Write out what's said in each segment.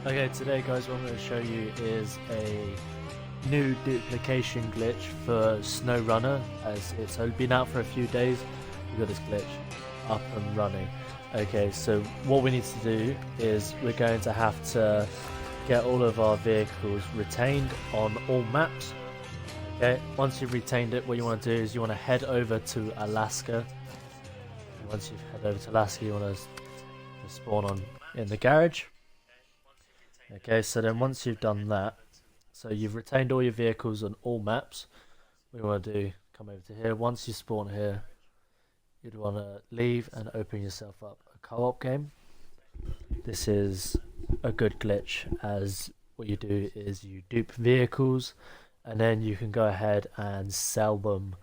Okay, today guys, what I'm going to show you is a new duplication glitch for SnowRunner, as it's only been out for a few days. We've got this glitch up and running. Okay, so what we need to do is we're going to have to get all of our vehicles retained on all maps. Okay, once you've retained it, what you want to do is you want to head over to Alaska. And once you've head over to Alaska, you want to spawn on in the garage. Okay, so then once you've done that, so you've retained all your vehicles on all maps, what you want to do, come over to here. Once you spawn here, you'd want to leave and open yourself up a co-op game. This is a good glitch, as what you do is you dupe vehicles and then you can go ahead and sell them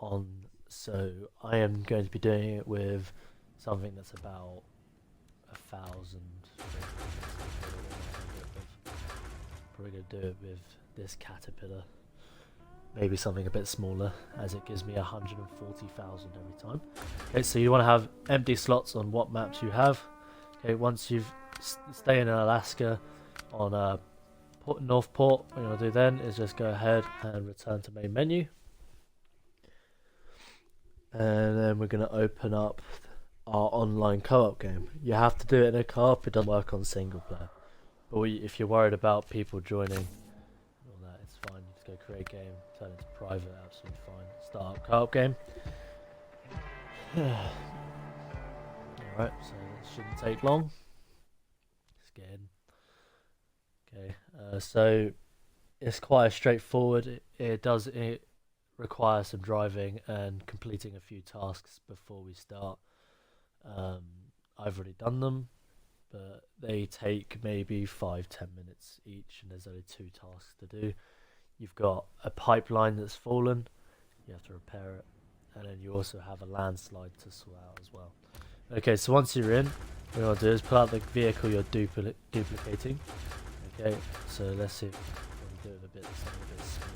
on. So I am going to be doing it with something that's about 1,000. Probably going to do it with this caterpillar, maybe something a bit smaller, as it gives me 140,000 every time. Okay, so you want to have empty slots on what maps you have. Okay, once you've stay in Alaska on Northport, what you want to do then is just go ahead and return to main menu, and then we're going to open up our online co-op game. You have to do it in a co-op, it doesn't work on single player. But if you're worried about people joining all that, it's fine. You just go create game, turn it to private, absolutely fine. Start up co-op game. Alright, so it shouldn't take long. Let's get in. Okay, so it's quite straightforward. It requires some driving and completing a few tasks before we start. I've already done them, but they take maybe 5-10 minutes each, and there's only 2 tasks to do. You've got a pipeline that's fallen, you have to repair it, and then you also have a landslide to sort out as well. Okay, so once you're in, what you want to do is pull out the vehicle you're duplicating. Okay, so let's see if we can do it something a bit smaller.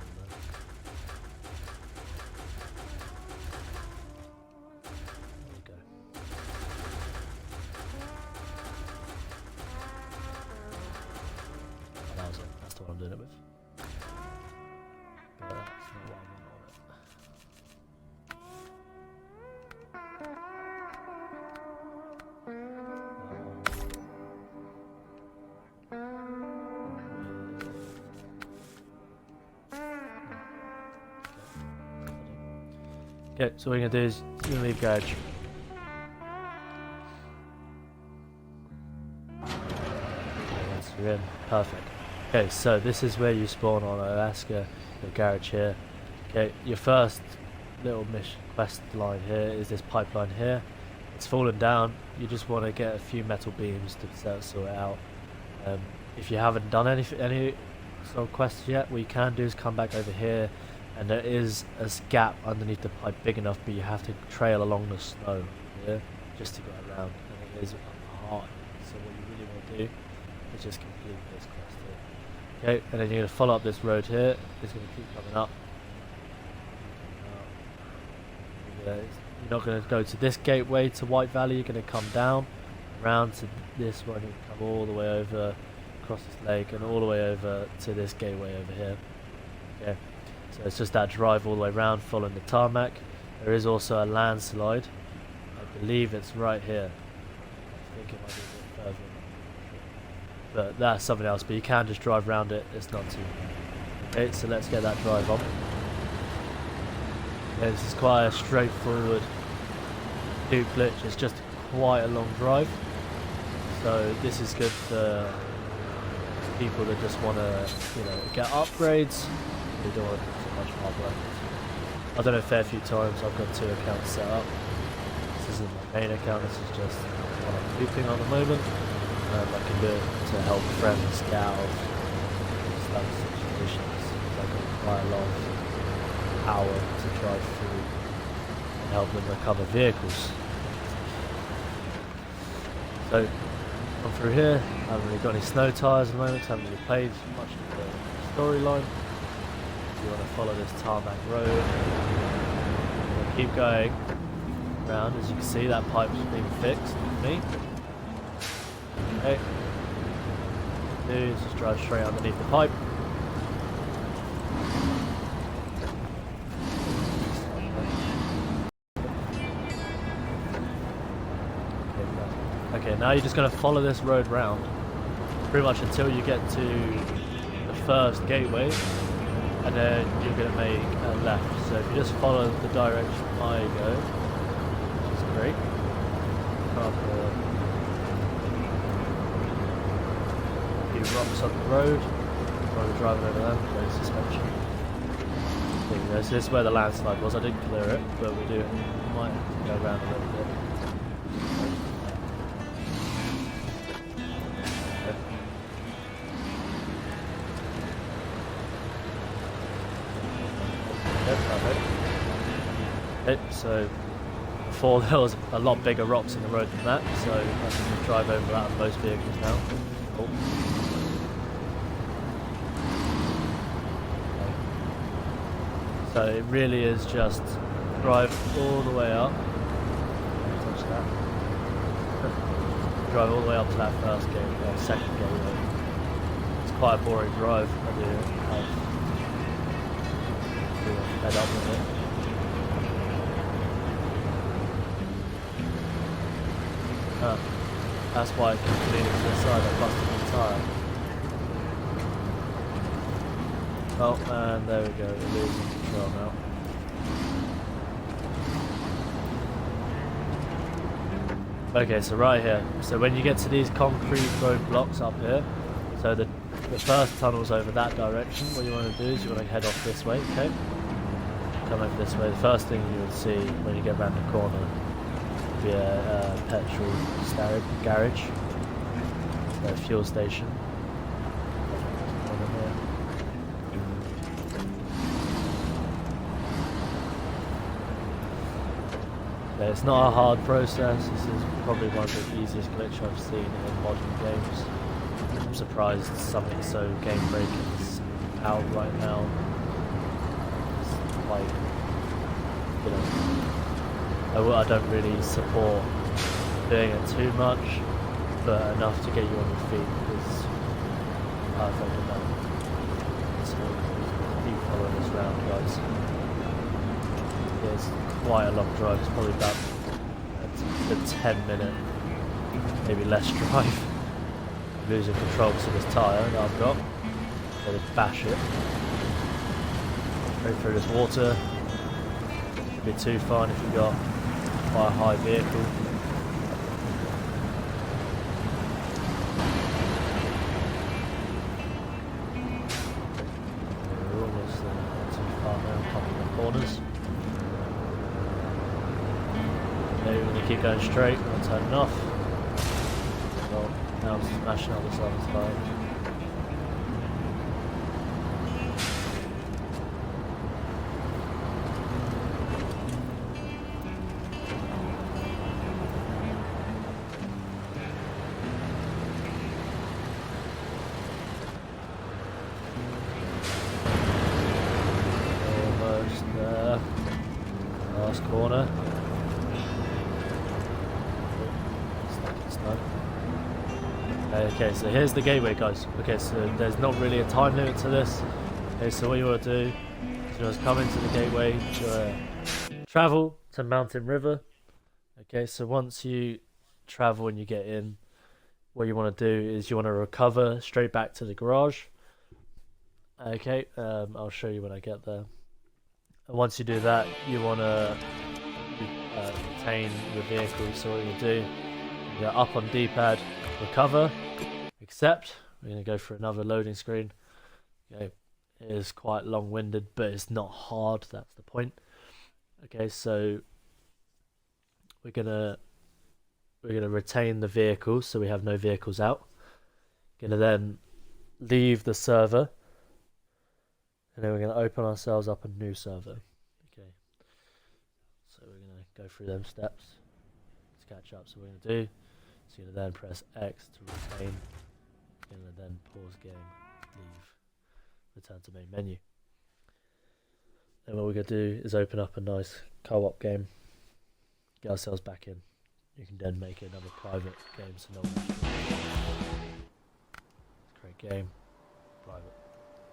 That's what I'm doing it with. But that's not what I want on it. Okay, so what you're going to do is you're going to leave garage. Once you're in, perfect. Okay, so this is where you spawn on Alaska, your garage here. Okay, your first little mission quest line here is this pipeline here. It's fallen down. You just want to get a few metal beams to sort it out. If you haven't done any sort of quests yet, what you can do is come back over here, and there is a gap underneath the pipe big enough, but you have to trail along the snow here just to get around, and it is hard. So what you really want to do is just complete this quest here. Okay, and then you're going to follow up this road here. It's going to keep coming up. You're not going to go to this gateway to White Valley. You're going to come down, round to this one, and come all the way over, across this lake, and all the way over to this gateway over here. Okay, so it's just that drive all the way around, following the tarmac. There is also a landslide. I believe it's right here. I think it might be a bit further. But that's something else, but you can just drive around it, it's not too bad. Okay, so let's get that drive on. Okay, this is quite a straightforward dupe glitch, it's just quite a long drive. So this is good for people that just want to, get upgrades. They don't want to do too much hard work. I've done it a fair few times. I've got 2 accounts set up. This isn't my main account, this is just what I'm duping at the moment. I can do it to help friends get out of stuck situations. I've got quite a lot of power to drive through and help them recover vehicles. So, come through here. I haven't really got any snow tyres at the moment, haven't really played much of the storyline. You want to follow this tarmac road. Keep going around. As you can see, that pipe's being fixed with me. Okay. to do is just drive straight underneath the pipe. Okay, now you're just going to follow this road round pretty much until you get to the first gateway, and then you're going to make a left. So if you just follow the direction I go, which is great, come up a few rocks up the road while we're driving over them, no suspension. There you go, so this is where the landslide was. I didn't clear it, but we might have to go around a little bit. So before there was a lot bigger rocks in the road than that, so I can drive over that on most vehicles now. Cool. So it really is just drive all the way up. Touch that. Drive all the way up to that first gateway, second gateway. It's quite a boring drive. I do head up with it. That's why I keep leaning to the side. I busted my tyre. Oh, and there we go. We're losing control now. Okay, so right here. So when you get to these concrete road blocks up here, so the first tunnel's over that direction. What you want to do is you want to head off this way. Okay. Come over this way. The first thing you will see when you get around the corner be a petrol garage, a fuel station. Yeah, it's not a hard process. This is probably one of the easiest glitch I've seen in modern games. I'm surprised something so game breaking is out right now. It's like, you know, I don't really support doing it too much, but enough to get you on your feet is perfect enough. So keep following this round, guys. It's quite a long drive. It's probably about a 10-minute, maybe less drive. I'm losing control because of this tyre that I've got. So to bash it. Go through this water. Shouldn't be too fine if you've got quite a high vehicle. We're almost not too far now, popping the corners. Okay, we're going to keep going straight, not turning off. Well, now I'm smashing out this other side. Last corner. Okay, so here's the gateway, guys. Okay, so there's not really a time limit to this. Okay, so what you want to do is just come into the gateway, travel to Mountain River. Okay, so once you travel and you get in, what you want to do is you want to recover straight back to the garage. Okay, I'll show you when I get there. And once you do that, you want to retain your vehicle. So what you do, you go up on D-pad, recover, accept. We're going to go for another loading screen. Okay, it is quite long-winded, but it's not hard. That's the point. Okay, so we're gonna retain the vehicle, so we have no vehicles out. Gonna then leave the server. And then we're going to open ourselves up a new server. Okay. So we're going to go through them steps to catch up. So we're going to do, so you're going to then press X to retain. You're going to then pause game, leave, return to main menu. Then what we're going to do is open up a nice co-op game, get ourselves back in. You can then make it another private game so no one can. It's great. game, private,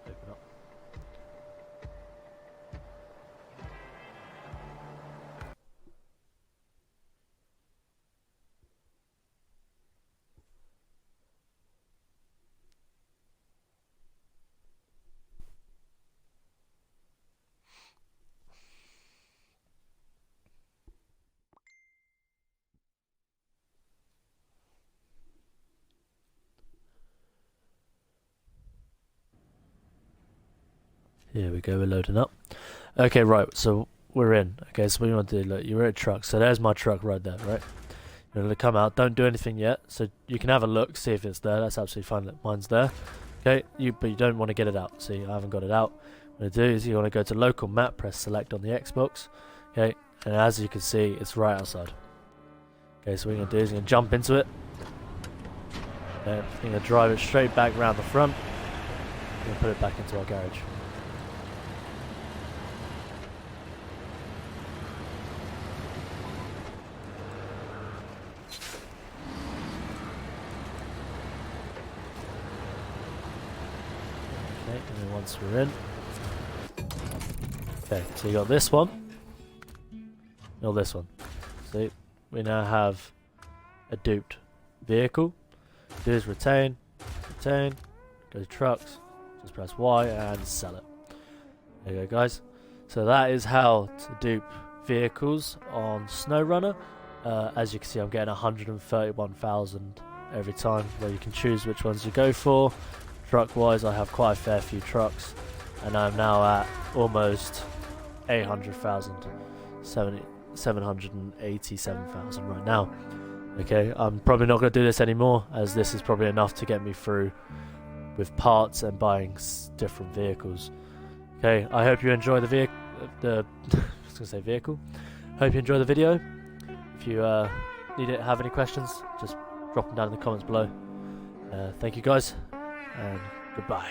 open up. Here we go, we're loading up. Okay, right, so we're in. Okay, so what you want to do, look, you're at a truck. So there's my truck right there, right? You're going to come out, don't do anything yet. So you can have a look, see if it's there. That's absolutely fine, look, mine's there. Okay, but you don't want to get it out. See, I haven't got it out. What you want to do is you want to go to local map, press select on the Xbox. Okay, and as you can see, it's right outside. Okay, so what you're going to do is you're going to jump into it. Okay, you're going to drive it straight back around the front. You're going to put it back into our garage. Okay, and then once we're in. Okay, so you got this one. Or this one. See, we now have a duped vehicle. Do is retain, go to trucks, just press Y and sell it. There you go, guys. So that is how to dupe vehicles on SnowRunner. As you can see, I'm getting 131,000 every time, where you can choose which ones you go for. Truck-wise, I have quite a fair few trucks, and I'm now at almost 800,000, 787,000 right now. Okay, I'm probably not going to do this anymore, as this is probably enough to get me through with parts and buying different vehicles. Okay, I hope you enjoy the vehicle. I was going to say vehicle. Hope you enjoy the video. If you have any questions, just drop them down in the comments below. Thank you guys, and goodbye.